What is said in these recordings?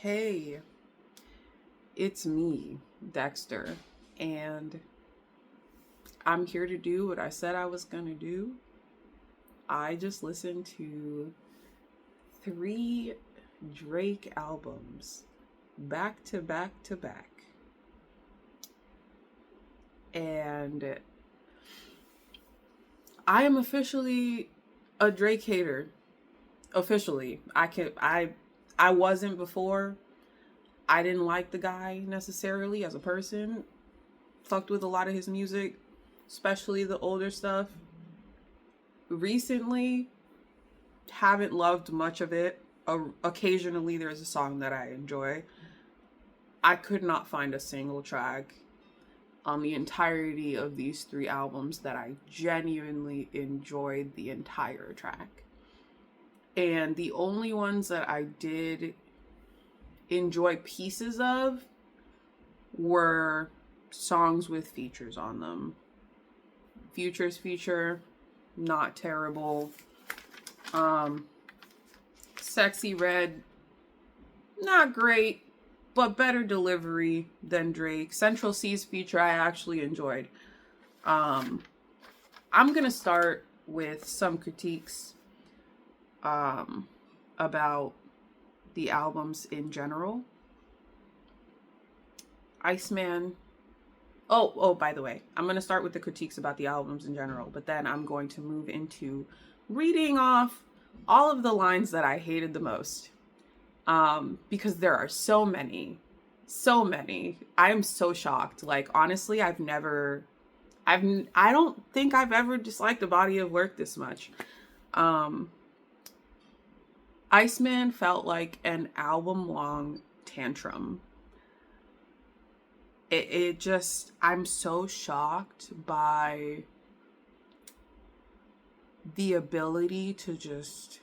Hey, it's me, Dexter, and I'm here to do what I said I was gonna do. I just listened to three Drake albums back to back to back, and I am officially a Drake hater. Officially, I wasn't before. I didn't like the guy necessarily as a person. Fucked with a lot of his music, especially the older stuff. Recently, haven't loved much of it. Occasionally, there's a song that I enjoy. I could not find a single track on the entirety of these three albums that I genuinely enjoyed the entire track. And the only ones that I did enjoy pieces of were songs with features on them. Future's feature, not terrible. Sexy Red, not great, but better delivery than Drake. Central C's feature I actually enjoyed. I'm gonna start with some critiques about the albums in general. Iceman. Oh, by the way, I'm gonna start with the critiques about the albums in general, but then I'm going to move into reading off all of the lines that I hated the most. Because there are so many. So many. I'm so shocked. Like, honestly, I don't think I've ever disliked a body of work this much. Iceman felt like an album long tantrum. It just, I'm so shocked by the ability to just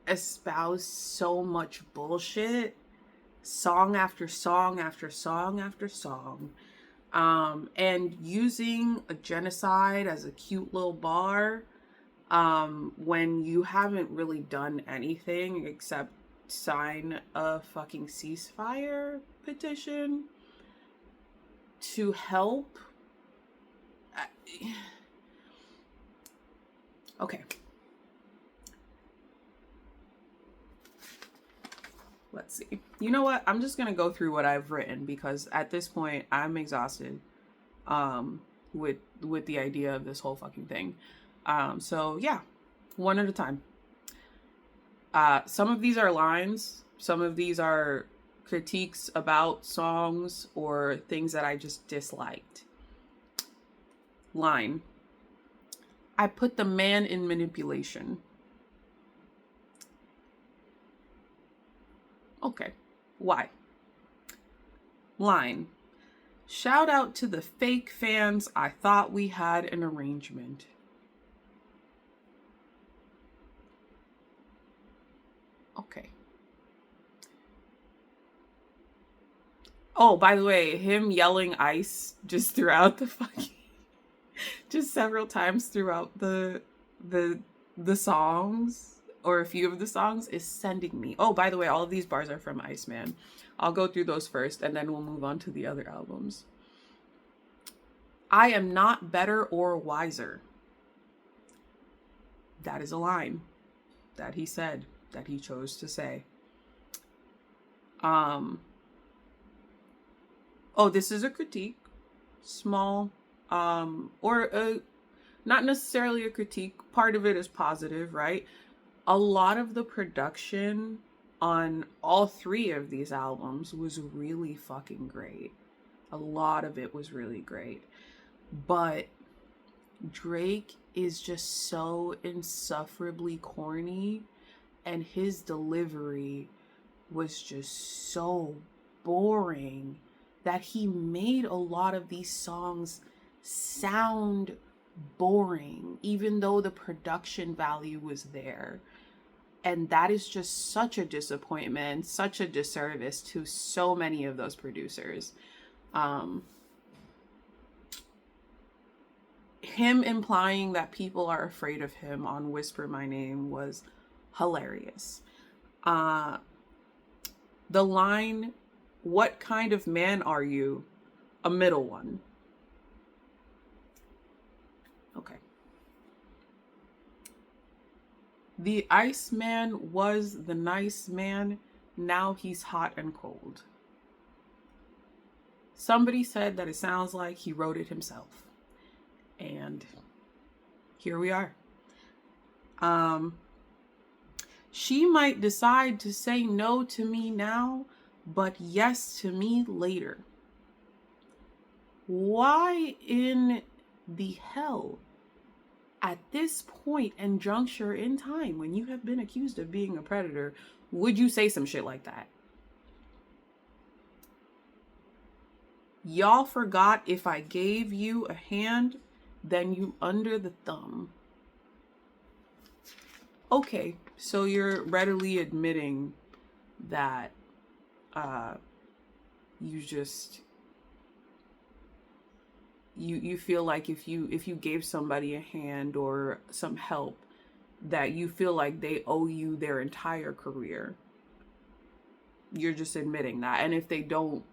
espouse so much bullshit, song after song after song after song, and using a genocide as a cute little bar, when you haven't really done anything except sign a fucking ceasefire petition to help. Okay. Let's see. You know what? I'm just gonna go through what I've written because at this point I'm exhausted with the idea of this whole fucking thing. So yeah, one at a time. Some of these are lines, some of these are critiques about songs or things that I just disliked. Line. I put the man in manipulation. Okay. Why? Line. Shout out to the fake fans. I thought we had an arrangement. Okay. Oh, by the way, him yelling ice just throughout the fucking just several times throughout the songs or a few of the songs is sending me. Oh, by the way, all of these bars are from Iceman. I'll go through those first and then we'll move on to the other albums. I am not better or wiser. That is a line that he said, that he chose to say. Oh, this is a critique. Small, or not necessarily a critique. Part of it is positive, right? A lot of the production on all three of these albums was really fucking great. A lot of it was really great. But Drake is just so insufferably corny, and his delivery was just so boring that he made a lot of these songs sound boring, even though the production value was there. And that is just such a disappointment, such a disservice to so many of those producers. Him implying that people are afraid of him on Whisper My Name was hilarious. Uh, the line, "What kind of man are you?" A middle one. Okay. The Iceman was the nice man. Now he's hot and cold. Somebody said that it sounds like he wrote it himself. And here we are. She might decide to say no to me now, but yes to me later. Why in the hell, at this point and juncture in time, when you have been accused of being a predator, would you say some shit like that? Y'all forgot if I gave you a hand, then you under the thumb. Okay, so you're readily admitting that you just you feel like if you gave somebody a hand or some help, that you feel like they owe you their entire career. You're just admitting that. And if they don't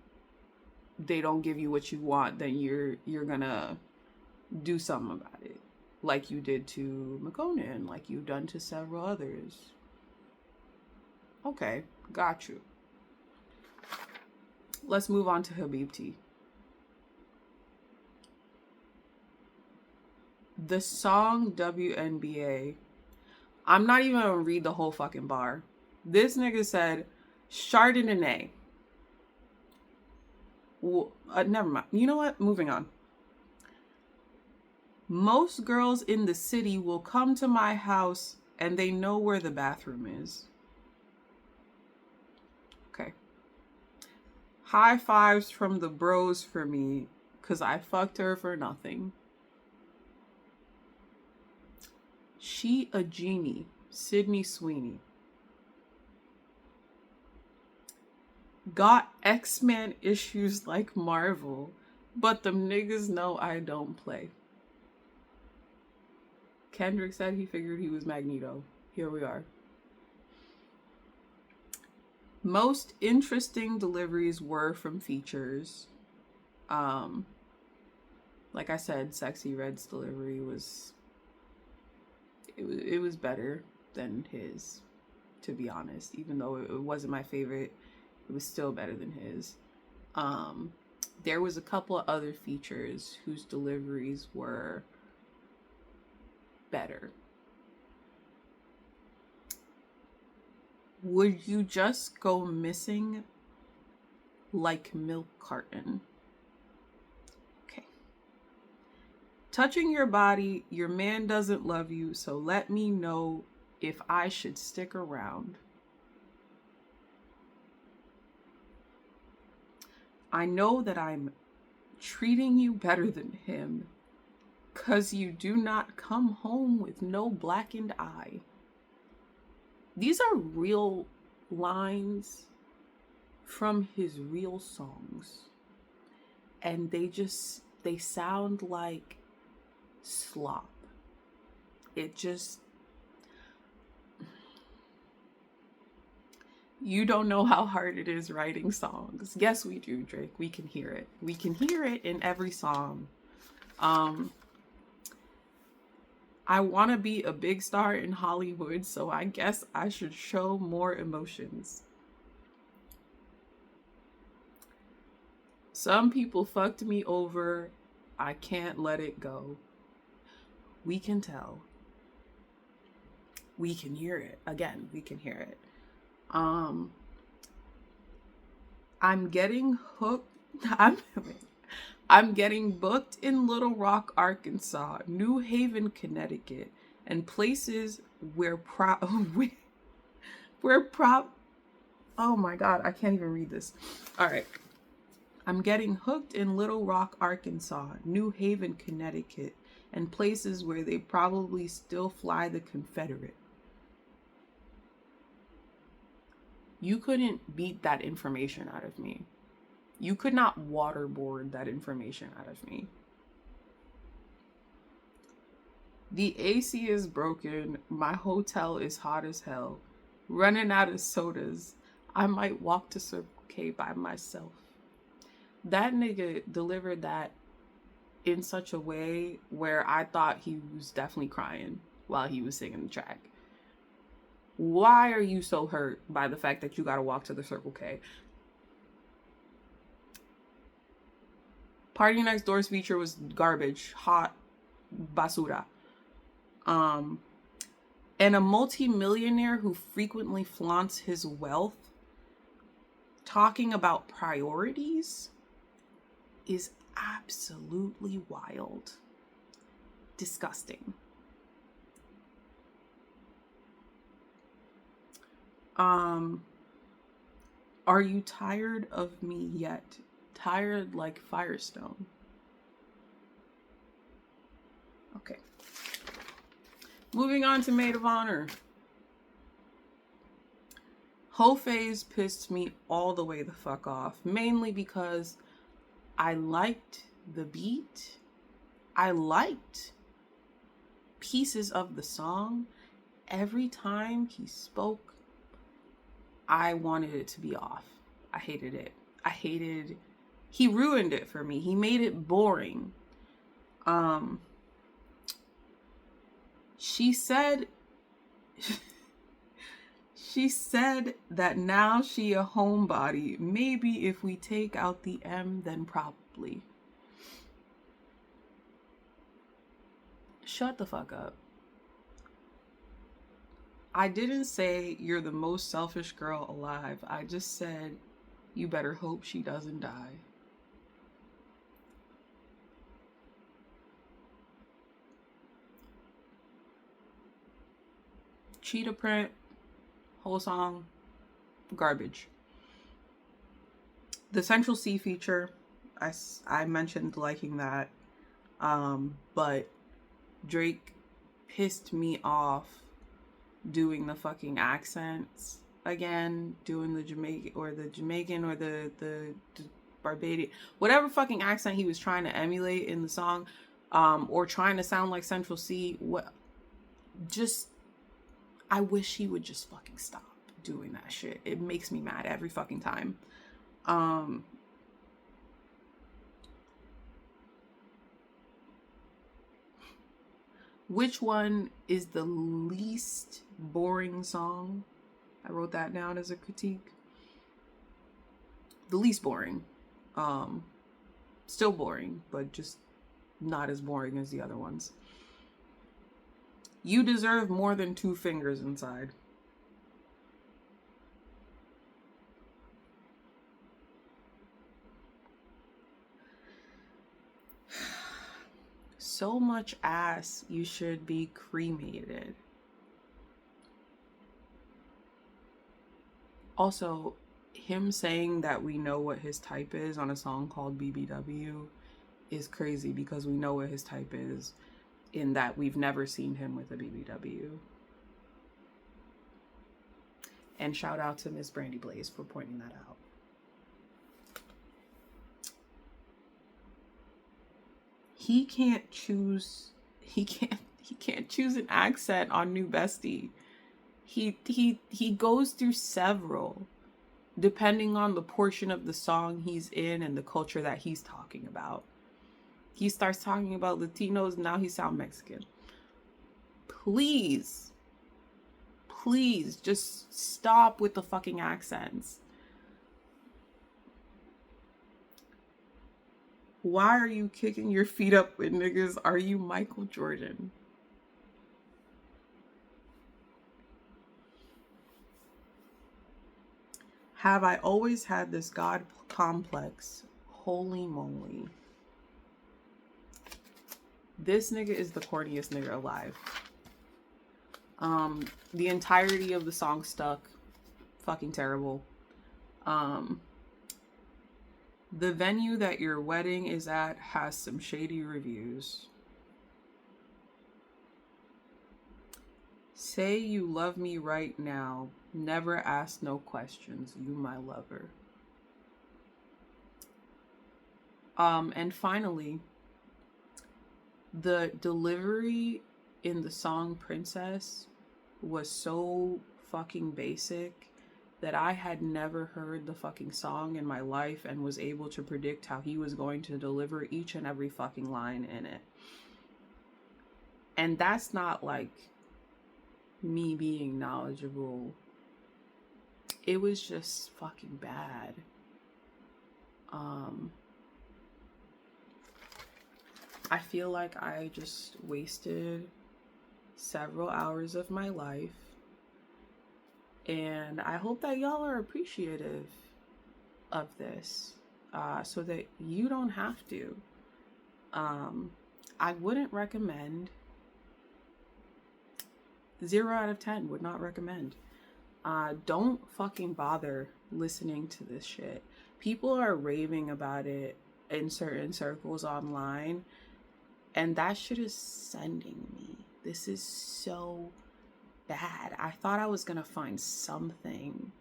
give you what you want, then you're gonna do something about it, like you did to McConan, like you've done to several others. Okay, got you. Let's move on to Habibti. The song WNBA. I'm not even gonna read the whole fucking bar. This nigga said Chardonnay. Well, never mind. You know what? Moving on. Most girls in the city will come to my house and they know where the bathroom is. Okay. High fives from the bros for me, because I fucked her for nothing. She a genie. Sydney Sweeney. Got X-Men issues like Marvel, but them niggas know I don't play. Kendrick said he figured he was Magneto. Here we are. Most interesting deliveries were from features. Like I said, Sexy Red's delivery was it was better than his, to be honest. Even though it wasn't my favorite, it was still better than his. There was a couple of other features whose deliveries were better. Would you just go missing like milk carton? Okay. Touching your body, your man doesn't love you, so let me know if I should stick around. I know that I'm treating you better than him, 'cause you do not come home with no blackened eye. These are real lines from his real songs. And they sound like slop. It just... You don't know how hard it is writing songs. Yes, we do, Drake. We can hear it. We can hear it in every song. I want to be a big star in Hollywood, so I guess I should show more emotions. Some people fucked me over. I can't let it go. We can tell. We can hear it. Again, we can hear it. I'm getting hooked. I'm getting booked in Little Rock, Arkansas, New Haven, Connecticut, and places where oh my God, I can't even read this. All right. I'm getting hooked in Little Rock, Arkansas, New Haven, Connecticut, and places where they probably still fly the Confederate. You couldn't beat that information out of me. You could not waterboard that information out of me. The AC is broken. My hotel is hot as hell. Running out of sodas. I might walk to Circle K by myself. That nigga delivered that in such a way where I thought he was definitely crying while he was singing the track. Why are you so hurt by the fact that you gotta walk to the Circle K? Party Next Door's feature was garbage, hot basura. And a multimillionaire who frequently flaunts his wealth talking about priorities is absolutely wild. Disgusting. Are you tired of me yet? Tired like Firestone. Okay. Moving on to Maid of Honor. Ho-Faze pissed me all the way the fuck off. Mainly because I liked the beat. I liked pieces of the song. Every time he spoke, I wanted it to be off. I hated it. He ruined it for me. He made it boring. She said that now she a homebody. Maybe if we take out the M, then probably. Shut the fuck up. I didn't say you're the most selfish girl alive. I just said you better hope she doesn't die. Cheetah print, whole song, garbage. The Central C feature, I mentioned liking that, but Drake pissed me off doing the fucking accents again, doing the Jamaican or the Barbadian, whatever fucking accent he was trying to emulate in the song, or trying to sound like Central C. I wish he would just fucking stop doing that shit. It makes me mad every fucking time. Which one is the least boring song? I wrote that down as a critique. The least boring. Still boring, but just not as boring as the other ones. You deserve more than 2 fingers inside. So much ass, you should be cremated. Also, him saying that we know what his type is on a song called BBW is crazy because we know what his type is in that we've never seen him with a BBW. And shout out to Miss Brandy Blaze for pointing that out. He can't choose an accent on New Bestie. He goes through several depending on the portion of the song he's in and the culture that he's talking about. He starts talking about Latinos, now he sounds Mexican. Please just stop with the fucking accents. Why are you kicking your feet up with niggas? Are you Michael Jordan? Have I always had this God complex? Holy moly. This nigga is the corniest nigga alive. The entirety of the song stuck. Fucking terrible. The venue that your wedding is at has some shady reviews. Say you love me right now. Never ask no questions. You my lover. And finally, the delivery in the song Princess was so fucking basic that I had never heard the fucking song in my life and was able to predict how he was going to deliver each and every fucking line in it. And that's not like me being knowledgeable. It was just fucking bad. I feel like I just wasted several hours of my life, and I hope that y'all are appreciative of this, so that you don't have to. I wouldn't recommend. 0 out of 10 would not recommend. Don't fucking bother listening to this shit. People are raving about it in certain circles online, and that shit is sending me. This is so bad. I thought I was gonna find something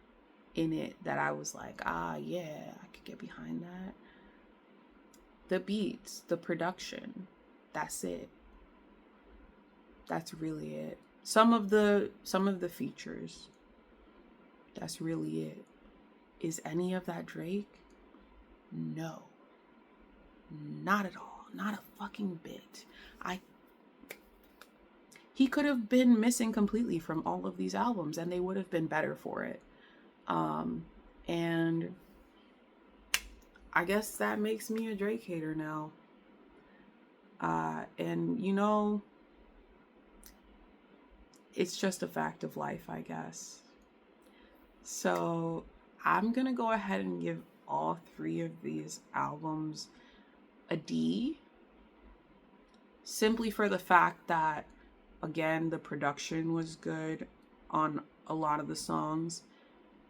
in it that I was like, yeah, I could get behind that. The beats, the production, that's it. That's really it. Some of the features, that's really it. Is any of that Drake? No. Not at all. Not a fucking bit. He could have been missing completely from all of these albums, and they would have been better for it. And I guess that makes me a Drake hater now. And you know, it's just a fact of life, I guess. So I'm gonna go ahead and give all 3 of these albums a D, simply for the fact that, again, the production was good on a lot of the songs,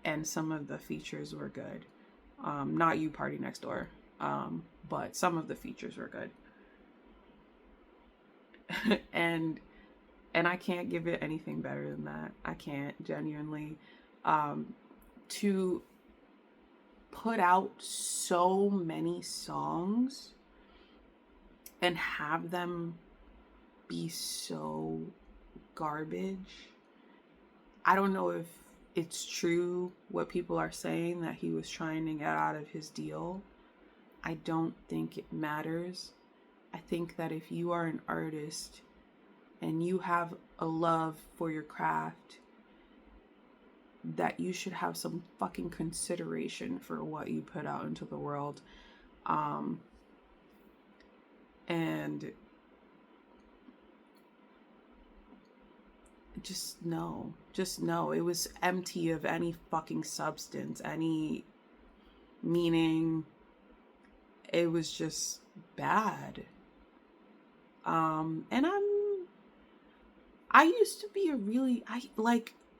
and some of the features were good. Not You Party Next Door, but some of the features were good. and I can't give it anything better than that. I can't, genuinely. To put out so many songs and have them be so garbage. I don't know if it's true what people are saying, that he was trying to get out of his deal. I don't think it matters. I think that if you are an artist and you have a love for your craft, that you should have some fucking consideration for what you put out into the world. And just know, it was empty of any fucking substance, any meaning. It was just bad. And I used to be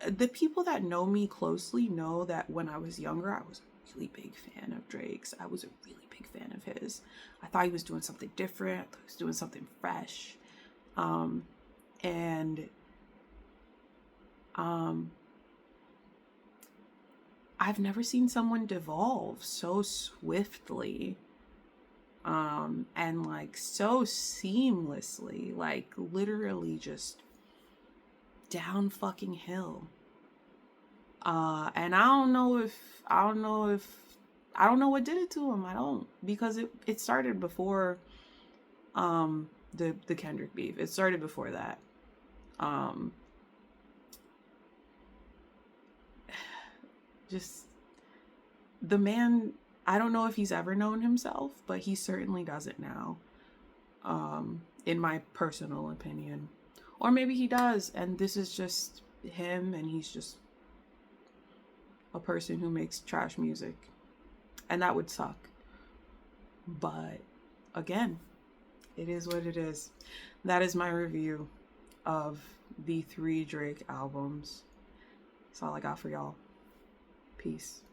the people that know me closely know that when I was younger, I was a really big fan of Drake's. I was a really big fan of his. I thought he was doing something different. I thought he was doing something fresh. I've never seen someone devolve so swiftly, and like so seamlessly, like literally just down fucking hill. And I don't know what did it to him. I don't, because it started before the Kendrick beef. It started before that. Just the man, I don't know if he's ever known himself, but he certainly doesn't now. In my personal opinion. Or maybe he does, and this is just him, and he's just a person who makes trash music. And that would suck. But again, it is what it is. That is my review of the 3 Drake albums. That's all I got for y'all. Peace.